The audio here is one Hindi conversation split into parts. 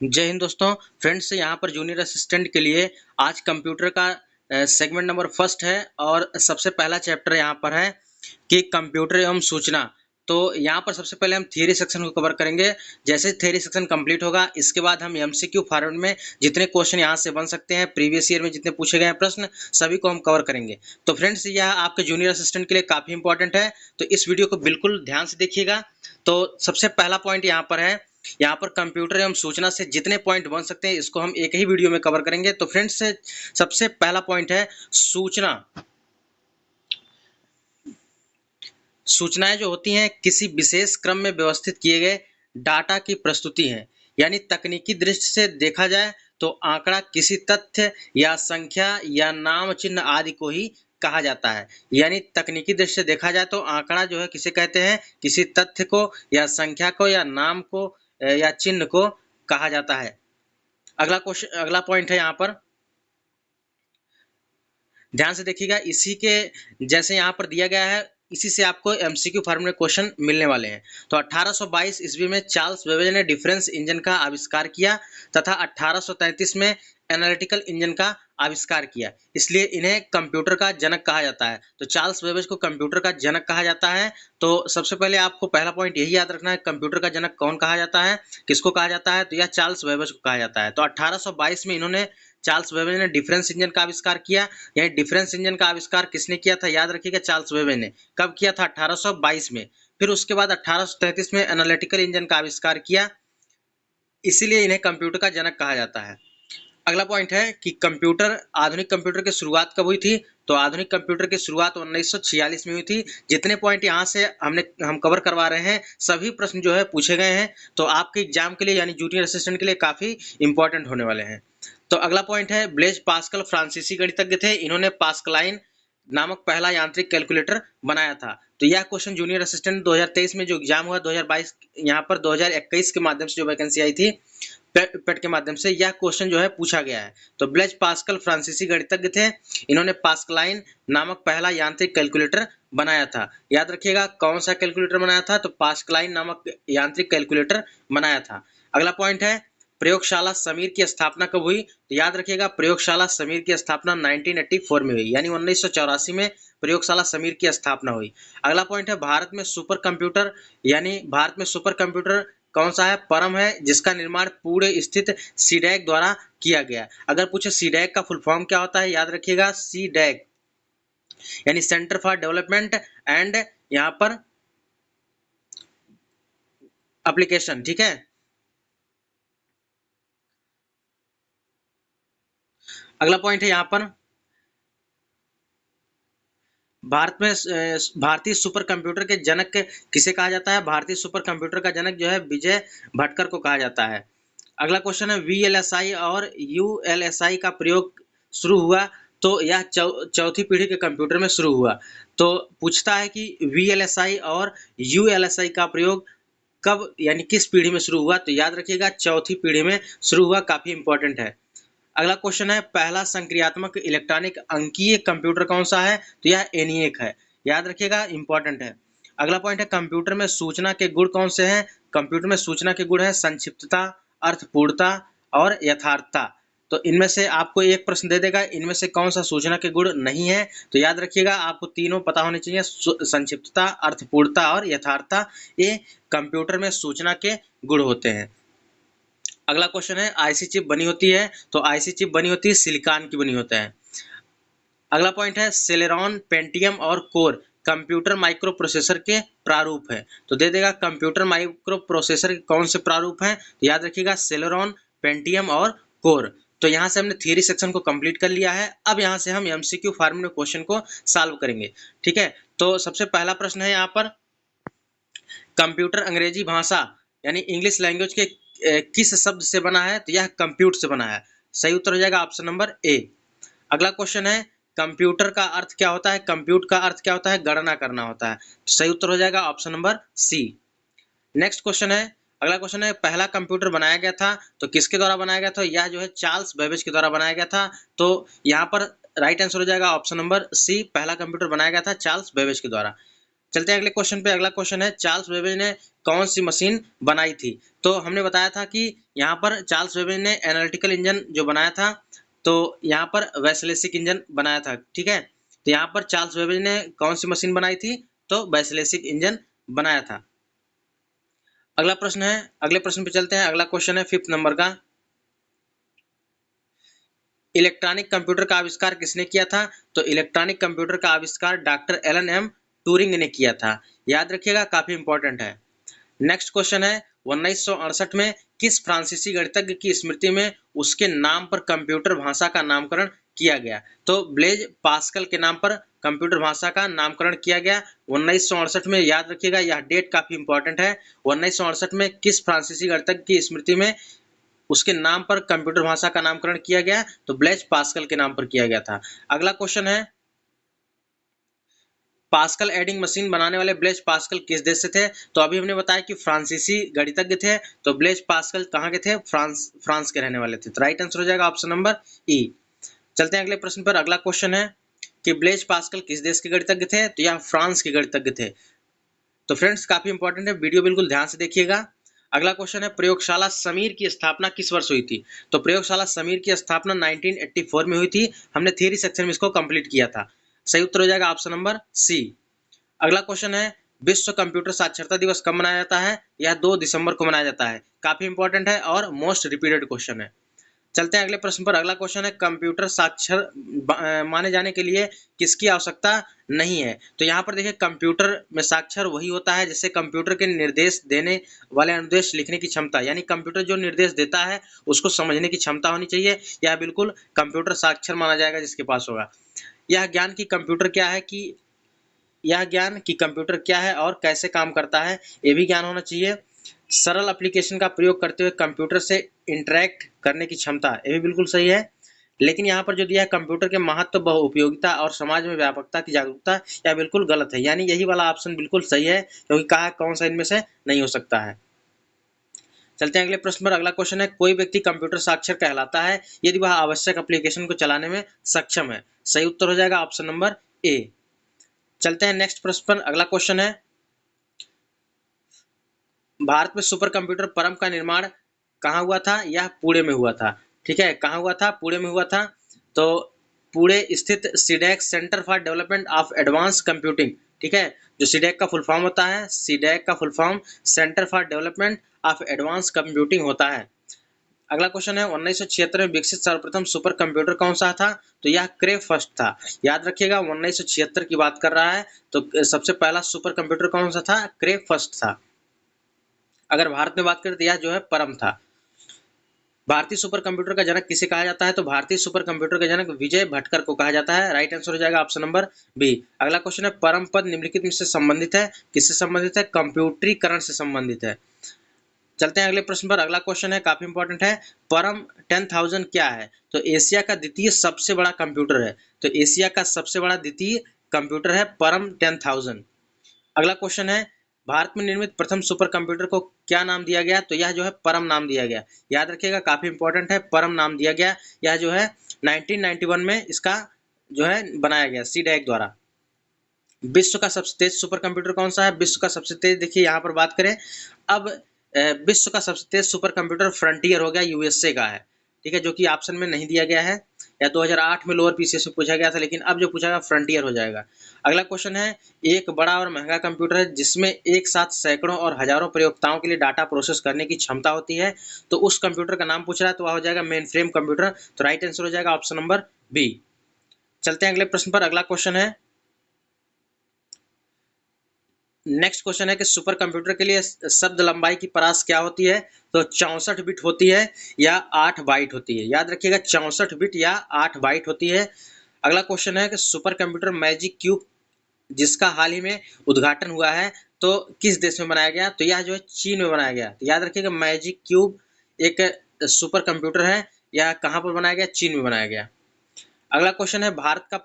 जय हिंद दोस्तों। फ्रेंड्स, यहाँ पर जूनियर असिस्टेंट के लिए आज कंप्यूटर का सेगमेंट नंबर फर्स्ट है और सबसे पहला चैप्टर यहाँ पर है कि कंप्यूटर एवं सूचना। तो यहाँ पर सबसे पहले हम थियरी सेक्शन को कवर करेंगे। जैसे थियरी सेक्शन कंप्लीट होगा, इसके बाद हम एमसीक्यू फॉर्मेट में जितने क्वेश्चन यहाँ से बन सकते हैं, प्रीवियस ईयर में जितने पूछे गए हैं प्रश्न, सभी को हम कवर करेंगे। तो फ्रेंड्स, यह आपके जूनियर असिस्टेंट के लिए काफ़ी इंपॉर्टेंट है, तो इस वीडियो को बिल्कुल ध्यान से देखिएगा। तो सबसे पहला पॉइंट यहाँ पर है, यहाँ पर कंप्यूटर एवं सूचना से जितने पॉइंट बन सकते हैं इसको हम एक ही वीडियो में कवर करेंगे। तो फ्रेंड्स, सबसे पहला पॉइंट है सूचना। सूचनाएं जो होती हैं किसी विशेष क्रम में व्यवस्थित किए गए डाटा की प्रस्तुति है। यानी तकनीकी दृष्टि से देखा जाए तो आंकड़ा किसी तथ्य या संख्या या नाम चिन्ह आदि को ही कहा जाता है। यानी तकनीकी दृष्टि से देखा जाए तो आंकड़ा जो है किसे कहते हैं, किसी तथ्य को या संख्या को या नाम को या चिन्ह को कहा जाता है। अगला क्वेश्चन, अगला पॉइंट है यहाँ पर, ध्यान से देखिएगा। इसी के जैसे यहाँ पर दिया गया है, इसी से आपको एमसीक्यू फॉर्म में क्वेश्चन मिलने वाले हैं। तो 1822 ईस्वी में चार्ल्स बेबेज ने डिफरेंस इंजन का आविष्कार किया तथा 1833 में एनालिटिकल इंजन का आविष्कार किया, इसलिए इन्हें कंप्यूटर का जनक कहा जाता है। तो चार्ल्स बेबेज को कंप्यूटर का जनक कहा जाता है। तो सबसे पहले आपको पहला पॉइंट यही याद रखना है, कंप्यूटर का जनक कौन कहा जाता है, किसको कहा जाता है, तो यह चार्ल्स बेबेज को कहा जाता है। तो 1822 में इन्होंने, चार्ल्स बेबेज ने डिफरेंस इंजन का आविष्कार किया। यह डिफरेंस इंजन का आविष्कार किसने किया था, याद रखिएगा, चार्ल्स बेबेज ने। कब किया था, 1822 में। फिर उसके बाद 1833 में एनालिटिकल इंजन का आविष्कार किया, इसीलिए इन्हें कंप्यूटर का जनक कहा जाता है। अगला पॉइंट है कि कंप्यूटर, आधुनिक कंप्यूटर की शुरुआत कब हुई थी, तो आधुनिक कंप्यूटर की शुरुआत 1946 में हुई थी। जितने पॉइंट यहाँ से हम कवर करवा रहे हैं, सभी प्रश्न जो है पूछे गए हैं, तो आपके एग्जाम के लिए यानी जूनियर असिस्टेंट के लिए काफ़ी इंपॉर्टेंट होने वाले हैं। तो अगला पॉइंट है, ब्लेज पास्कल फ्रांसीसी गणितज्ञ थे। इन्होंने पास्कलाइन नामक पहला यांत्रिक कैलकुलेटर बनाया था। तो यह क्वेश्चन जूनियर असिस्टेंट 2023 में जो एग्जाम हुआ, 2022 यहाँ पर 2021 के माध्यम से जो वैकेंसी आई थी पेट के माध्यम से, यह क्वेश्चन जो है पूछा गया है। तो ब्लेज पास्कल फ्रांसीसी गणितज्ञ थे। इन्होंने पास्कलाइन नामक पहला यांत्रिक कैलकुलेटर बनाया था। याद रखिएगा कौन सा कैलकुलेटर बनाया था, तो पास्कलाइन नामक यांत्रिक कैलकुलेटर बनाया था। अगला पॉइंट है, प्रयोगशाला समीर की स्थापना कब हुई, तो याद रखिएगा प्रयोगशाला समीर की स्थापना 1984 में हुई, यानी 1984 में प्रयोगशाला समीर की स्थापना हुई। अगला पॉइंट है, भारत में सुपर कंप्यूटर, यानी भारत में सुपर कंप्यूटर कौन सा है, परम है, जिसका निर्माण पुणे स्थित सीडैक द्वारा किया गया। अगर पूछे सीडैक का फुल फॉर्म क्या होता है, याद रखिएगा सीडैक यानी सेंटर फॉर डेवलपमेंट एंड यहाँ पर एप्लीकेशन, ठीक है। अगला पॉइंट है यहाँ पर, भारत में भारतीय सुपर कंप्यूटर के जनक किसे कहा जाता है, भारतीय सुपर कंप्यूटर का जनक जो है विजय भटकर को कहा जाता है। अगला क्वेश्चन है, वीएलएसआई और यूएलएसआई का प्रयोग शुरू हुआ, तो यह चौथी पीढ़ी के कंप्यूटर में शुरू हुआ। तो पूछता है कि वीएलएसआई और यूएलएसआई का प्रयोग कब यानी किस पीढ़ी में शुरू हुआ, तो याद रखिएगा चौथी पीढ़ी में शुरू हुआ, काफी इंपॉर्टेंट है। अगला क्वेश्चन है, पहला संक्रियात्मक इलेक्ट्रॉनिक अंकीय कंप्यूटर कौन सा है, तो यह एनिएक है। याद रखिएगा, इंपॉर्टेंट है। अगला पॉइंट है, कंप्यूटर में सूचना के गुण कौन से हैं, कंप्यूटर में सूचना के गुण है संक्षिप्तता, अर्थपूर्णता और यथार्थता। तो इनमें से आपको एक प्रश्न दे देगा, इनमें से कौन सा सूचना के गुण नहीं है, तो याद रखिएगा आपको तीनों पता होने चाहिए, संक्षिप्तता, अर्थपूर्णता और यथार्थता, ये कंप्यूटर में सूचना के गुण होते हैं। अगला क्वेश्चन है, आईसी चिप बनी होती है, तो आईसी चिप बनी होती है सिलिकॉन की बनी होता है। अगला पॉइंट है, सेलेरॉन, पेंटियम और कोर कंप्यूटर माइक्रो प्रोसेसर के प्रारूप है। तो दे देगा कंप्यूटर माइक्रो प्रोसेसर के कौन से प्रारूप हैं, तो याद रखिएगा सेलेरॉन, पेंटियम और कोर। तो यहाँ से हमने थियरी सेक्शन को कंप्लीट कर लिया है। अब यहाँ से हम एमसीक्यू फॉर्म में क्वेश्चन को सॉल्व करेंगे, ठीक है। तो सबसे पहला प्रश्न है यहाँ पर, कंप्यूटर अंग्रेजी भाषा यानी इंग्लिश लैंग्वेज के किस शब्द से बना है, तो यह कंप्यूट से बना है। सही उत्तर हो जाएगा ऑप्शन नंबर ए। अगला क्वेश्चन है, कंप्यूटर का अर्थ क्या होता है, कंप्यूट का अर्थ क्या होता है, गणना करना होता है। तो सही उत्तर हो जाएगा option number C. Next question है, अगला क्वेश्चन है, पहला कंप्यूटर बनाया गया था तो किसके द्वारा बनाया गया था, यह जो है चार्ल्स बेबेज के द्वारा बनाया गया था। तो यहाँ पर राइट आंसर हो जाएगा ऑप्शन नंबर सी, पहला कंप्यूटर बनाया गया था चार्ल्स बेबेज के द्वारा। चलते हैं अगले क्वेश्चन पे। अगला क्वेश्चन है चार्ल्स बेबेज ने कौन सी मशीन बनाई थी? तो हमने बताया था कि यहाँ पर चार्ल्स बेबेज ने एनालिटिकल इंजन जो बनाया था, तो यहाँ पर वैसलेसिक इंजन बनाया था। ठीक है, तो यहाँ पर चार्ल्स बेबेज ने कौन सी मशीन बनाई थी? तो वैसलेसिक इंजन बनाया था। अगला प्रश्न है, अगले प्रश्न पे चलते हैं। अगला क्वेश्चन है 5th नंबर का, इलेक्ट्रॉनिक कंप्यूटर का आविष्कार किसने किया था? तो इलेक्ट्रॉनिक कंप्यूटर का आविष्कार डॉक्टर एलन एम ट्यूरिंग ने किया था। याद रखिएगा, काफी इंपॉर्टेंट है। नेक्स्ट क्वेश्चन है 1968 में किस फ्रांसीसी गणितज्ञ की स्मृति में उसके नाम पर कंप्यूटर भाषा का नामकरण किया गया? तो ब्लेज पास्कल के नाम पर कंप्यूटर भाषा का नामकरण किया गया 1968 में। याद रखिएगा, यह डेट काफी इंपॉर्टेंट है। 1968 में किस फ्रांसीसी गणितज्ञ की स्मृति में उसके नाम पर कंप्यूटर भाषा का नामकरण किया गया? तो ब्लेज पास्कल के नाम पर किया गया था। अगला क्वेश्चन है, पास्कल एडिंग मशीन बनाने वाले ब्लेज पास्कल किस देश से थे? तो अभी हमने बताया कि फ्रांसीसी गणितज्ञ थे। तो ब्लेज पास्कल कहाँ के थे? फ्रांस के रहने वाले थे। तो राइट आंसर हो जाएगा ऑप्शन नंबर ई। चलते हैं अगले प्रश्न पर। अगला क्वेश्चन है कि ब्लेज पास्कल किस देश के गणितज्ञ थे? तो यह फ्रांस के गणितज्ञ थे। तो फ्रेंड्स, काफी इंपॉर्टेंट है, वीडियो बिल्कुल ध्यान से देखिएगा। अगला क्वेश्चन है, प्रयोगशाला समीर की स्थापना किस वर्ष हुई थी? तो प्रयोगशाला समीर की स्थापना 1984 में हुई थी। हमने थियरी सेक्शन में इसको कंप्लीट किया था। सही उत्तर हो जाएगा ऑप्शन नंबर सी। अगला क्वेश्चन है, विश्व कंप्यूटर साक्षरता दिवस कब मनाया जाता है? यह 2 दिसंबर को मनाया जाता है। काफी इंपॉर्टेंट है और मोस्ट रिपीटेड क्वेश्चन है। चलते हैं अगले प्रश्न पर। अगला क्वेश्चन है, कंप्यूटर साक्षर माने जाने के लिए किसकी आवश्यकता नहीं है? तो यहाँ पर देखिए, कंप्यूटर में साक्षर वही होता है जिससे कंप्यूटर के निर्देश देने वाले अनुदेश लिखने की क्षमता, यानी कंप्यूटर जो निर्देश देता है उसको समझने की क्षमता होनी चाहिए। यह बिल्कुल कंप्यूटर साक्षर माना जाएगा जिसके पास होगा। यह ज्ञान की कंप्यूटर क्या है कि यह ज्ञान कि कंप्यूटर क्या है और कैसे काम करता है, ये भी ज्ञान होना चाहिए। सरल एप्लीकेशन का प्रयोग करते हुए कंप्यूटर से इंटरेक्ट करने की क्षमता, ये भी बिल्कुल सही है। लेकिन यहाँ पर जो दिया है कंप्यूटर के महत्व, बहुउपयोगिता और समाज में व्यापकता की जागरूकता, यह बिल्कुल गलत है। यानी यही वाला ऑप्शन बिल्कुल सही है, क्योंकि कहा कौन सा इनमें से नहीं हो सकता है। चलते हैं अगले प्रश्न पर। अगला क्वेश्चन है, कोई व्यक्ति कंप्यूटर साक्षर कहलाता है यदि वह आवश्यक एप्लीकेशन को चलाने में सक्षम है। सही उत्तर हो जाएगा ऑप्शन नंबर ए। चलते हैं नेक्स्ट प्रश्न पर। अगला क्वेश्चन है, भारत में सुपर कंप्यूटर परम का निर्माण कहाँ हुआ था? यह पुणे में हुआ था। ठीक है, कहाँ हुआ था? पुणे में हुआ था। तो पुणे स्थित CDAC centre for development of advance computing, ठीक है, जो सीडैक का फुल फॉर्म होता है, सीडैक का full form centre for development of advance computing होता है। अगला क्वेश्चन है, 1976 में विकसित सर्वप्रथम सुपर कंप्यूटर कौन सा था? तो यह क्रे फर्स्ट था। याद रखिएगा, 1976 की बात कर रहा है, तो सबसे पहला सुपर कंप्यूटर कौन सा था? क्रे फर्स्ट था। अगर भारत में बात करें तो यह जो है परम था। भारतीय सुपर कंप्यूटर का जनक किसे कहा जाता है? तो भारतीय सुपर कंप्यूटर का जनक विजय भटकर को कहा जाता है। राइट आंसर हो जाएगा ऑप्शन नंबर बी। अगला क्वेश्चन है, परम पद निम्नलिखित में से संबंधित है? किससे संबंधित है? कंप्यूटरीकरण से संबंधित है। चलते हैं अगले प्रश्न पर। अगला क्वेश्चन है, काफी इंपॉर्टेंट है, परम 10,000 क्या है? तो एशिया का द्वितीय सबसे बड़ा कंप्यूटर है। तो एशिया का सबसे बड़ा द्वितीय कंप्यूटर है परम 10,000। अगला क्वेश्चन है, भारत में निर्मित प्रथम सुपर कंप्यूटर को क्या नाम दिया गया? तो यह जो है परम नाम दिया गया। याद रखिएगा, काफी इंपॉर्टेंट है, परम नाम दिया गया। यह जो है 1991 में इसका जो है बनाया गया सीडैक द्वारा। विश्व का सबसे तेज सुपर कंप्यूटर कौन सा है? विश्व का सबसे तेज, देखिए यहाँ पर बात करें, अब विश्व का सबसे तेज सुपर कंप्यूटर फ्रंटियर हो गया, यूएसए का है। ठीक है, जो कि ऑप्शन में नहीं दिया गया है, या 2008 में लोअर पीसीएस से पूछा गया था, लेकिन अब जो पूछा गया फ्रंटियर हो जाएगा। अगला क्वेश्चन है, एक बड़ा और महंगा कंप्यूटर है जिसमें एक साथ सैकड़ों और हजारों प्रयोक्ताओं के लिए डाटा प्रोसेस करने की क्षमता होती है, तो उस कंप्यूटर का नाम पूछ रहा है, तो वह हो जाएगा मेन फ्रेम कंप्यूटर। तो राइट आंसर हो जाएगा ऑप्शन नंबर बी। चलते हैं अगले प्रश्न पर। अगला क्वेश्चन है, नेक्स्ट क्वेश्चन है कि सुपर कंप्यूटर के लिए शब्द लंबाई की परास क्या होती है? तो 64 बिट होती है या 8 बाइट होती है। याद रखिएगा, 64 बिट या 8 बाइट होती है। अगला क्वेश्चन है कि सुपर कंप्यूटर मैजिक क्यूब जिसका हाल ही में उद्घाटन हुआ है, तो किस देश में बनाया गया? तो यह जो है चीन में बनाया गया। तो याद रखिएगा, मैजिक क्यूब एक सुपर कंप्यूटर है, यह कहाँ पर बनाया गया? चीन में बनाया गया। अगला क्वेश्चन है, भारत का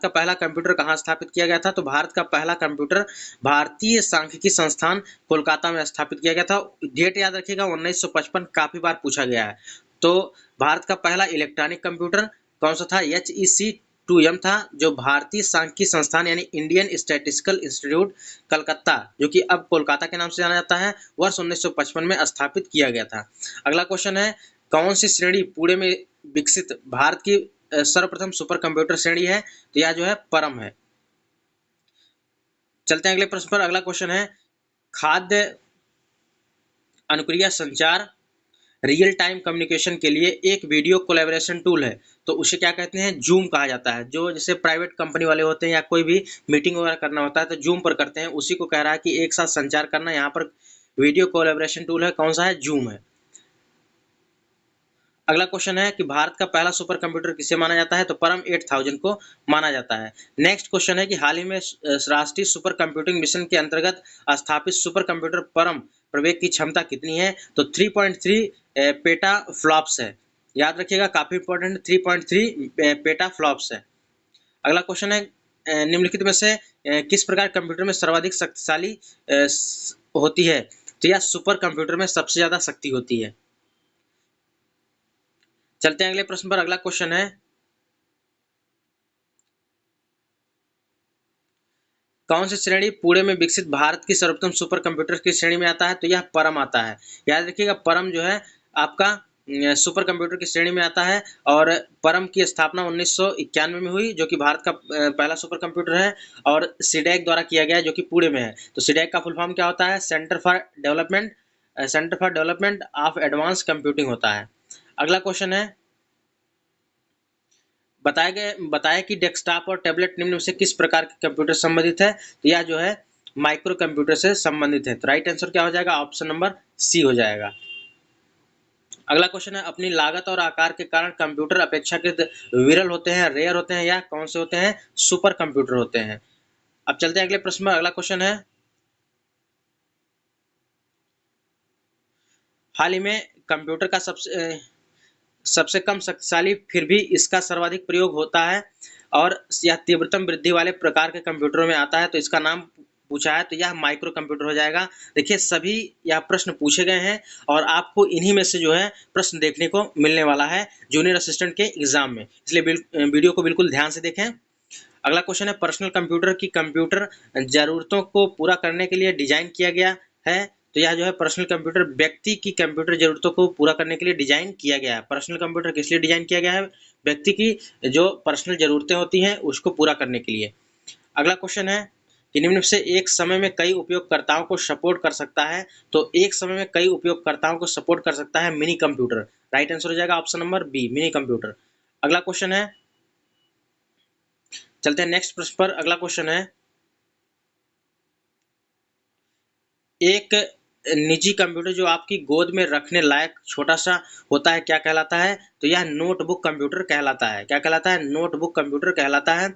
पहला कंप्यूटर कहाँ स्थापित किया गया था? तो भारत का पहला कंप्यूटर भारतीय सांख्यिकी संस्थान कोलकाता में स्थापित किया गया था। डेट याद रखिएगा, 1955, काफी बार पूछा गया है। तो भारत का पहला इलेक्ट्रॉनिक कंप्यूटर कौन सा था? HEC ISRO-2M था, जो भारतीय सांख्यिकी संस्थान यानी इंडियन स्टैटिस्टिकल इंस्टीट्यूट कलकत्ता, जो कि अब कोलकाता के नाम से जाना जाता है, वर्ष 1955 में स्थापित किया गया था। अगला क्वेश्चन है, कौन सी श्रेणी पुणे में विकसित भारत की सर्वप्रथम सुपर कंप्यूटर श्रेणी है? तो यह जो है परम है। चलते हैं अगले प्रश्न पर। अगला क्वेश्चन है, खाद्य अनुक्रिया संचार रियल टाइम कम्युनिकेशन के लिए एक वीडियो कोलैबोरेशन टूल है, तो उसे क्या कहते हैं? जूम कहा जाता है। जो जैसे प्राइवेट कंपनी वाले होते हैं या कोई भी मीटिंग वगैरह करना होता है तो जूम पर करते हैं, उसी को कह रहा है कि एक साथ संचार करना। यहाँ पर वीडियो कोलैबोरेशन टूल है, कौन सा है? जूम है। अगला क्वेश्चन है कि भारत का पहला सुपर कंप्यूटर किसे माना जाता है? तो परम 8000 को माना जाता है। नेक्स्ट क्वेश्चन है कि हाल ही में राष्ट्रीय सुपर कंप्यूटिंग मिशन के अंतर्गत स्थापित सुपर कंप्यूटर परम प्रवेग की क्षमता कितनी है? तो 3.3 पेटा फ्लॉप्स है। याद रखिएगा, काफी इंपॉर्टेंट, 3.3 पेटा फ्लॉप्स है। अगला क्वेश्चन है, निम्नलिखित में से किस प्रकार कंप्यूटर में सर्वाधिक शक्तिशाली होती है? तो यह सुपर कंप्यूटर में सबसे ज्यादा शक्ति होती है। चलते हैं अगले प्रश्न पर। अगला क्वेश्चन है, कौन सी श्रेणी पुणे में विकसित भारत की सर्वोत्तम सुपर कंप्यूटर की श्रेणी में आता है? तो यह परम आता है। याद रखिएगा, परम जो है आपका सुपर कंप्यूटर की श्रेणी में आता है और परम की स्थापना 1991 में हुई, जो कि भारत का पहला सुपर कंप्यूटर है और सीडैक द्वारा किया गया है, जो कि पुणे में है। तो सीडैक का फुल फॉर्म क्या होता है? Centre for development of advance computing होता है। अगला क्वेश्चन है, बताया कि डेस्कटॉप और टैबलेट निम्न में से किस प्रकार के कंप्यूटर संबंधित है? तो यह जो है माइक्रो कंप्यूटर से संबंधित है। तो राइट आंसर क्या हो जाएगा? ऑप्शन नंबर सी हो जाएगा। अगला क्वेश्चन है, अपनी लागत और आकार के कारण कंप्यूटर अपेक्षाकृत विरल होते हैं, रेयर होते हैं, या कौन से होते हैं? सुपर कंप्यूटर होते हैं। अब चलते हैं अगले प्रश्न में। अगला क्वेश्चन है, हाल ही में कंप्यूटर का सबसे कम शक्तिशाली फिर भी इसका सर्वाधिक प्रयोग होता है और यह तीव्रतम वृद्धि वाले प्रकार के कंप्यूटरों में आता है, तो इसका नाम पूछा है, तो यह माइक्रो कंप्यूटर हो जाएगा। देखिए, सभी यह प्रश्न पूछे गए हैं और आपको इन्हीं में से जो है प्रश्न देखने को मिलने वाला है जूनियर असिस्टेंट के एग्जाम में, इसलिए वीडियो को बिल्कुल ध्यान से देखें। अगला क्वेश्चन है, पर्सनल कंप्यूटर की कंप्यूटर जरूरतों को पूरा करने के लिए डिजाइन किया गया है, तो यह जो है पर्सनल कंप्यूटर व्यक्ति की कंप्यूटर जरूरतों को पूरा करने के लिए डिजाइन किया गया है। पर्सनल कंप्यूटर किस लिए डिजाइन किया गया है? व्यक्ति की जो पर्सनल जरूरतें होती हैं उसको पूरा करने के लिए। अगला क्वेश्चन है कि निम्न से एक समय में कई उपयोगकर्ताओं को सपोर्ट कर सकता है, तो एक समय में कई उपयोगकर्ताओं को सपोर्ट कर सकता है मिनी कंप्यूटर। राइट आंसर हो जाएगा option number B, mini computer. अगला क्वेश्चन है, चलते हैं नेक्स्ट प्रश्न पर। अगला क्वेश्चन है, एक निजी कंप्यूटर जो आपकी गोद में रखने लायक छोटा सा होता है क्या कहलाता है? तो यह नोटबुक कंप्यूटर कहलाता है। क्या कहलाता है? नोटबुक कंप्यूटर कहलाता है।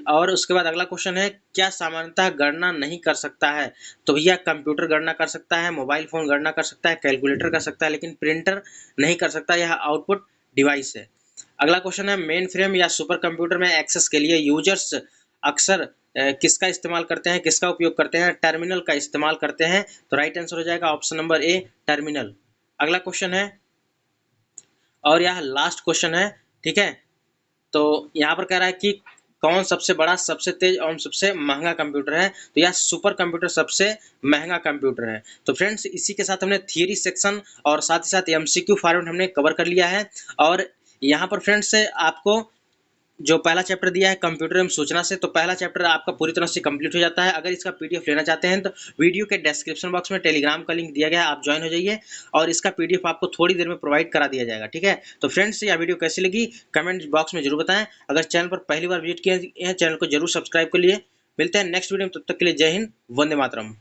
और उसके बाद अगला क्वेश्चन है, क्या सामान्यतः गणना नहीं कर सकता है? तो भैया कंप्यूटर गणना कर सकता है, मोबाइल फोन गणना कर सकता है, कैलकुलेटर कर सकता है, लेकिन प्रिंटर नहीं कर सकता, यह आउटपुट डिवाइस है। अगला क्वेश्चन है, मेन फ्रेम या सुपर कंप्यूटर में एक्सेस के लिए यूजर्स अक्सर किसका इस्तेमाल करते हैं, किसका उपयोग करते हैं? टर्मिनल का इस्तेमाल करते हैं। तो राइट आंसर हो जाएगा ऑप्शन नंबर ए, टर्मिनल। अगला क्वेश्चन है और यह लास्ट क्वेश्चन है, ठीक है। तो यहाँ पर कह रहा है कि कौन सबसे बड़ा, सबसे तेज और सबसे महंगा कंप्यूटर है? तो यह सुपर कंप्यूटर सबसे महंगा कंप्यूटर है। तो फ्रेंड्स, इसी के साथ हमने थियरी सेक्शन और साथ ही साथ एमसीक्यू फॉर्मेट हमने कवर कर लिया है। और यहाँ पर फ्रेंड्स आपको जो पहला चैप्टर दिया है कंप्यूटर एवं सूचना से, तो पहला चैप्टर आपका पूरी तरह से कंप्लीट हो जाता है। अगर इसका पीडीएफ लेना चाहते हैं तो वीडियो के डिस्क्रिप्शन बॉक्स में टेलीग्राम का लिंक दिया गया है, आप ज्वाइन हो जाइए और इसका पीडीएफ आपको थोड़ी देर में प्रोवाइड करा दिया जाएगा, ठीक है। तो फ्रेंड्स, यह वीडियो कैसी लगी कमेंट बॉक्स में जरूर बताएं। अगर चैनल पर पहली बार विजिट किए हैं, चैनल को जरूर सब्सक्राइब कर लिए। मिलते हैं नेक्स्ट वीडियो में, तब तक के लिए जय हिंद, वंदे मातरम।